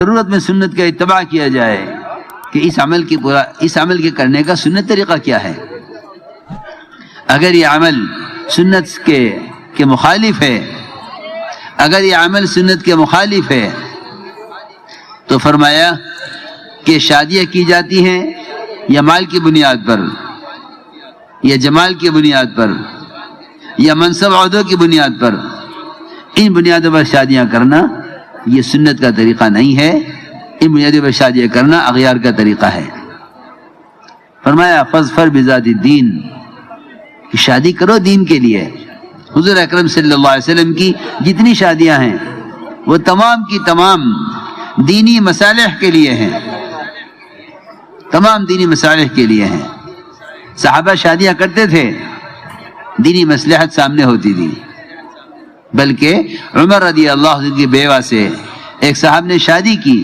ضرورت میں سنت کا اتباع کیا جائے کہ اس عمل کے کرنے کا سنت طریقہ کیا ہے۔ اگر یہ عمل سنت کے مخالف ہے، اگر یہ عمل سنت کے مخالف ہے تو فرمایا کہ شادیاں کی جاتی ہیں یا مال کی بنیاد پر، یا جمال کی بنیاد پر، یا منصب عہدوں کی بنیاد پر، ان بنیادوں پر شادیاں کرنا یہ سنت کا طریقہ نہیں ہے، ان بنیادوں پر شادیاں کرنا اغیار کا طریقہ ہے۔ فرمایا فاظفر بذات الدین، کہ شادی کرو دین کے لیے۔ حضور اکرم صلی اللہ علیہ وسلم کی جتنی شادیاں ہیں وہ تمام کی تمام دینی مصالح کے لیے ہیں، تمام دینی مصالح کے لیے ہیں۔ صحابہ شادیاں کرتے تھے، دینی مصلحت سامنے ہوتی تھی، بلکہ عمر رضی اللہ عنہ کی بیوہ سے ایک صاحب نے شادی کی،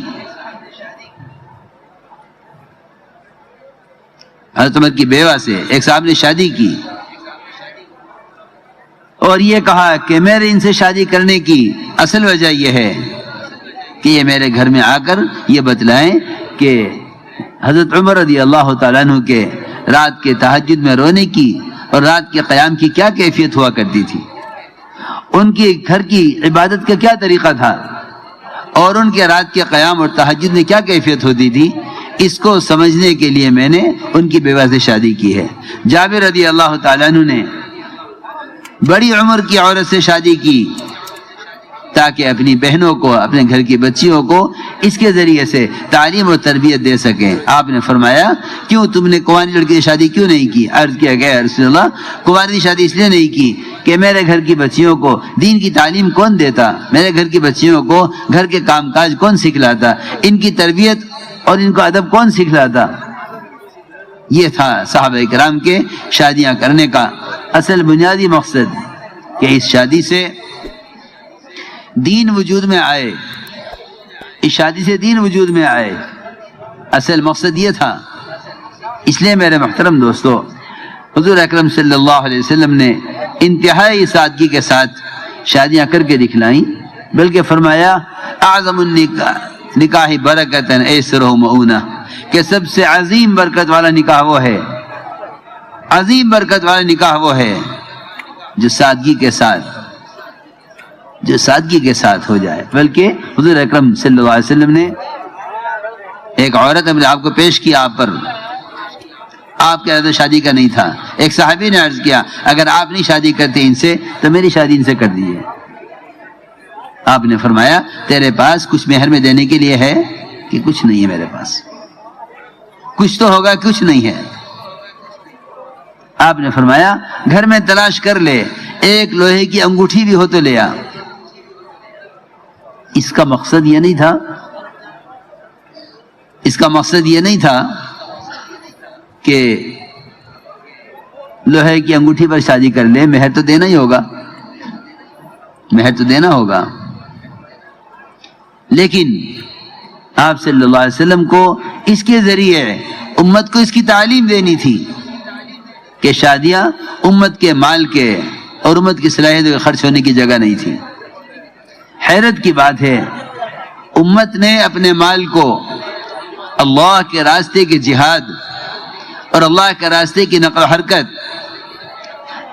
حضرت عمر کی بیوہ سے ایک صاحب نے شادی کی اور یہ کہا کہ میرے ان سے شادی کرنے کی اصل وجہ یہ ہے کہ یہ میرے گھر میں آ کر یہ بتلائیں کہ حضرت عمر رضی اللہ تعالیٰ عنہ کے رات کے تہجد میں رونے کی اور رات کے قیام کی کیا کیفیت ہوا کرتی تھی، ان کی گھر کی عبادت کا کیا طریقہ تھا، اور ان کے رات کے قیام اور تہجد میں کیا کیفیت ہوتی تھی۔ اس کو سمجھنے کے لیے میں نے ان کی بیوہ سے شادی کی ہے۔ جابر رضی اللہ تعالیٰ عنہ نے بڑی عمر کی عورت سے شادی کی تاکہ اپنی بہنوں کو، اپنے گھر کی بچیوں کو اس کے ذریعے سے تعلیم اور تربیت دے سکیں۔ آپ نے فرمایا کیوں تم نے کنواری لڑکی کی شادی کیوں نہیں کی؟ عرض کیا گیا رسول اللہ کنواری شادی اس لیے نہیں کی کہ میرے گھر کی بچیوں کو دین کی تعلیم کون دیتا، میرے گھر کی بچیوں کو گھر کے کام کاج کون سکھلاتا، ان کی تربیت اور ان کو ادب کون سکھلاتا۔ یہ تھا صحابہ کرام کے شادیاں کرنے کا اصل بنیادی مقصد، کہ اس شادی سے دین وجود میں آئے، اس شادی سے دین وجود میں آئے، اصل مقصد یہ تھا۔ اس لیے میرے محترم دوستو، حضور اکرم صلی اللہ علیہ وسلم نے انتہائی سادگی کے ساتھ شادیاں کر کے دکھلائیں، بلکہ فرمایا اعظم النکاح برکتاً ایسرہ مؤونہ، کہ سب سے عظیم برکت والا نکاح وہ ہے، عظیم برکت والا نکاح وہ ہے جو سادگی کے ساتھ ہو جائے۔ بلکہ حضور اکرم صلی اللہ علیہ وسلم نے ایک عورت اپنے آپ کو پیش کیا آپ پر، آپ کے ارادہ شادی کا نہیں تھا۔ ایک صحابی نے عرض کیا اگر آپ نہیں شادی کرتے ان سے تو میری شادی ان سے کر دیجیے۔ آپ نے فرمایا تیرے پاس کچھ مہر میں دینے کے لیے ہے کہ کچھ نہیں ہے میرے پاس؟ کچھ تو ہوگا، کچھ نہیں ہے۔ آپ نے فرمایا گھر میں تلاش کر لے، ایک لوہے کی انگوٹھی بھی ہو تو لے آ۔ اس کا مقصد یہ نہیں تھا، اس کا مقصد یہ نہیں تھا کہ لوہے کی انگوٹھی پر شادی کر لے، مہر تو دینا ہی ہوگا، مہر تو دینا ہوگا۔ لیکن آپ صلی اللہ علیہ وسلم کو اس کے ذریعے امت کو اس کی تعلیم دینی تھی کہ شادیاں امت کے مال کے اور امت کی صلاحیت کے خرچ ہونے کی جگہ نہیں تھی۔ حیرت کی بات ہے، امت نے اپنے مال کو اللہ کے راستے کے جہاد اور اللہ کے راستے کی نقل و حرکت،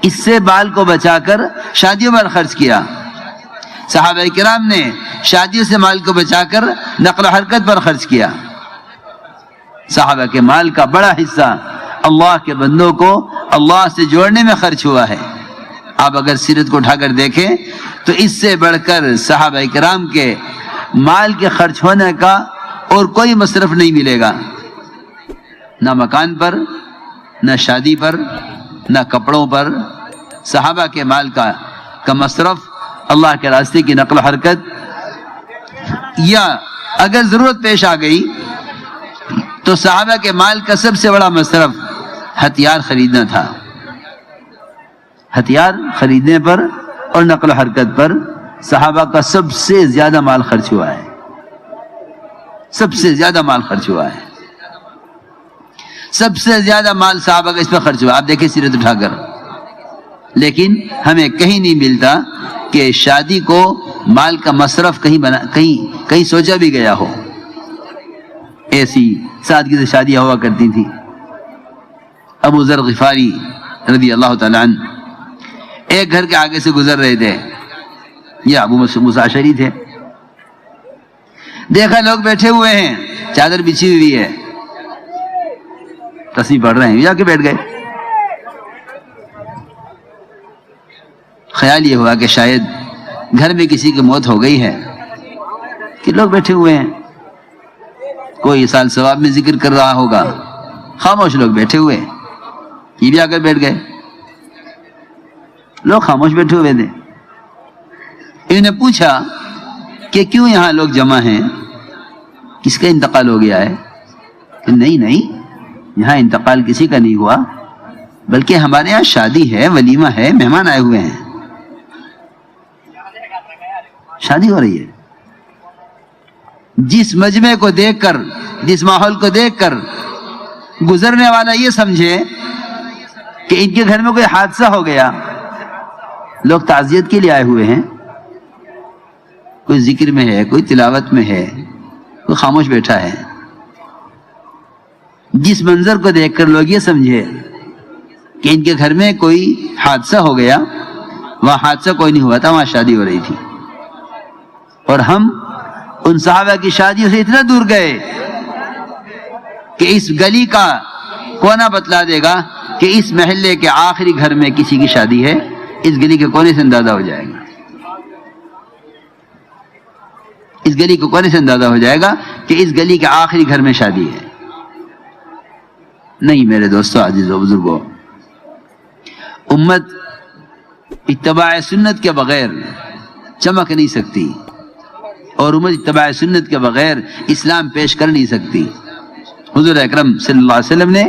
اس سے مال کو بچا کر شادیوں پر خرچ کیا۔ صحابہ کرام نے شادیوں سے مال کو بچا کر نقل و حرکت پر خرچ کیا۔ صحابہ کے مال کا بڑا حصہ اللہ کے بندوں کو اللہ سے جوڑنے میں خرچ ہوا ہے۔ آپ اگر سیرت کو اٹھا کر دیکھیں تو اس سے بڑھ کر صحابہ کرام کے مال کے خرچ ہونے کا اور کوئی مصرف نہیں ملے گا، نہ مکان پر، نہ شادی پر، نہ کپڑوں پر۔ صحابہ کے مال کا مصرف اللہ کے راستے کی نقل و حرکت، یا اگر ضرورت پیش آ گئی تو صحابہ کے مال کا سب سے بڑا مصرف ہتھیار خریدنا تھا۔ ہتھیار خریدنے پر اور نقل و حرکت پر صحابہ کا سب سے زیادہ مال خرچ ہوا ہے، سب سے زیادہ مال خرچ ہوا ہے، سب سے زیادہ مال صحابہ کا اس پر خرچ ہوا۔ آپ دیکھیں سیرت اٹھا کر، لیکن ہمیں کہیں نہیں ملتا کہ شادی کو مال کا مصرف کہیں سوچا بھی گیا ہو۔ ایسی سادگی سے شادیاں ہوا کرتی تھیں. ابو ذر غفاری رضی اللہ تعالیٰ عنہ ایک گھر کے آگے سے گزر رہے تھے. یہ ابو موسیٰ اشعری تھے. دیکھا لوگ بیٹھے ہوئے ہیں, چادر بچھی ہوئی ہے, تسبیح پڑھ رہے ہیں, جا کے بیٹھ گئے. خیال یہ ہوا کہ شاید گھر میں کسی کی موت ہو گئی ہے کہ لوگ بیٹھے ہوئے ہیں, کوئی سال ثواب میں ذکر کر رہا ہوگا. خاموش لوگ بیٹھے ہوئے, یہ بھی آ کر بیٹھ گئے. لوگ خاموش بیٹھے ہوئے تھے. انہوں نے پوچھا کہ کیوں یہاں لوگ جمع ہیں, کس کا انتقال ہو گیا ہے؟ کہ نہیں, یہاں انتقال کسی کا نہیں ہوا, بلکہ ہمارے یہاں شادی ہے, ولیمہ ہے, مہمان آئے ہوئے ہیں, شادی ہو رہی ہے. جس مجمع کو دیکھ کر, جس ماحول کو دیکھ کر گزرنے والا یہ سمجھے کہ ان کے گھر میں کوئی حادثہ ہو گیا, لوگ تعزیت کے لیے آئے ہوئے ہیں, کوئی ذکر میں ہے, کوئی تلاوت میں ہے, کوئی خاموش بیٹھا ہے. جس منظر کو دیکھ کر لوگ یہ سمجھے کہ ان کے گھر میں کوئی حادثہ ہو گیا, وہاں حادثہ کوئی نہیں ہوا تھا, وہاں شادی ہو رہی تھی. اور ہم ان صحابہ کی شادیوں سے اتنا دور گئے کہ اس گلی کا کونا بتلا دے گا کہ اس محلے کے آخری گھر میں کسی کی شادی ہے, اس گلی کے کونے سے اندازہ ہو جائے گا, اس گلی کے کونے سے اندازہ ہو جائے گا کہ اس گلی کے آخری گھر میں شادی ہے. نہیں میرے دوستو, عزیزو, بزرگو, امت اتباع سنت کے بغیر چمک نہیں سکتی, اور امت اتباع سنت کے بغیر اسلام پیش کر نہیں سکتی. حضور اکرم صلی اللہ علیہ وسلم نے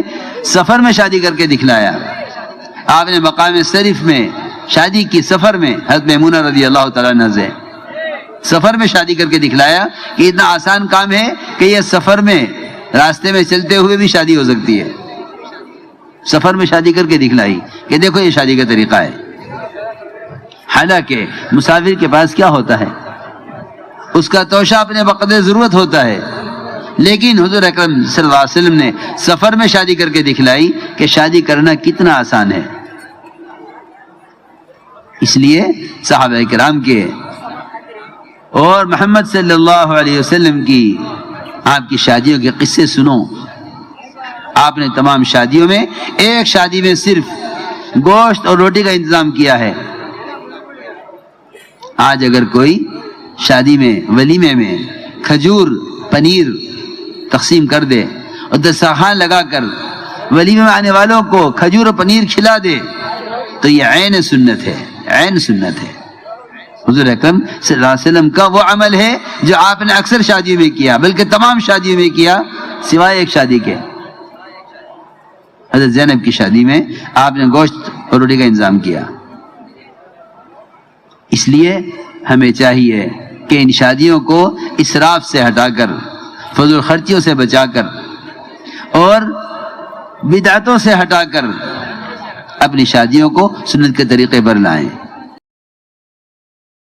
سفر میں شادی کر کے دکھلایا. آپ نے مقام شریف میں شادی کی, سفر میں, حضرت میمونہ رضی اللہ تعالیٰ عنہ سے سفر میں شادی کر کے دکھلایا کہ اتنا آسان کام ہے کہ یہ سفر میں, راستے میں چلتے ہوئے بھی شادی ہو سکتی ہے. سفر میں شادی کر کے دکھلائی کہ دیکھو یہ شادی کا طریقہ ہے. حالانکہ مسافر کے پاس کیا ہوتا ہے, اس کا توشہ اپنے وقت ضرورت ہوتا ہے, لیکن حضور اکرم صلی اللہ علیہ وسلم نے سفر میں شادی کر کے دکھلائی کہ شادی کرنا کتنا آسان ہے. اس لیے صحابہ کرام کے اور محمد صلی اللہ علیہ وسلم کی, آپ کی شادیوں کے قصے سنو. آپ نے تمام شادیوں میں, ایک شادی میں صرف گوشت اور روٹی کا انتظام کیا ہے. آج اگر کوئی شادی میں, ولیمے میں کھجور پنیر تقسیم کر دے اور دسترخوان لگا کر ولیمے میں آنے والوں کو کھجور اور پنیر کھلا دے, تو یہ عین سنت ہے, عین سنت ہے. حضور اکرم صلی اللہ علیہ وسلم کا وہ عمل ہے جو آپ نے اکثر شادیوں میں کیا, بلکہ تمام شادیوں میں کیا سوائے ایک شادی کے. حضرت زینب کی شادی میں آپ نے گوشت اور روٹی کا انتظام کیا. اس لیے ہمیں چاہیے کہ ان شادیوں کو اسراف سے ہٹا کر, فضول خرچیوں سے بچا کر اور بدعتوں سے ہٹا کر اپنی شادیوں کو سنت کے طریقے پر لائیں.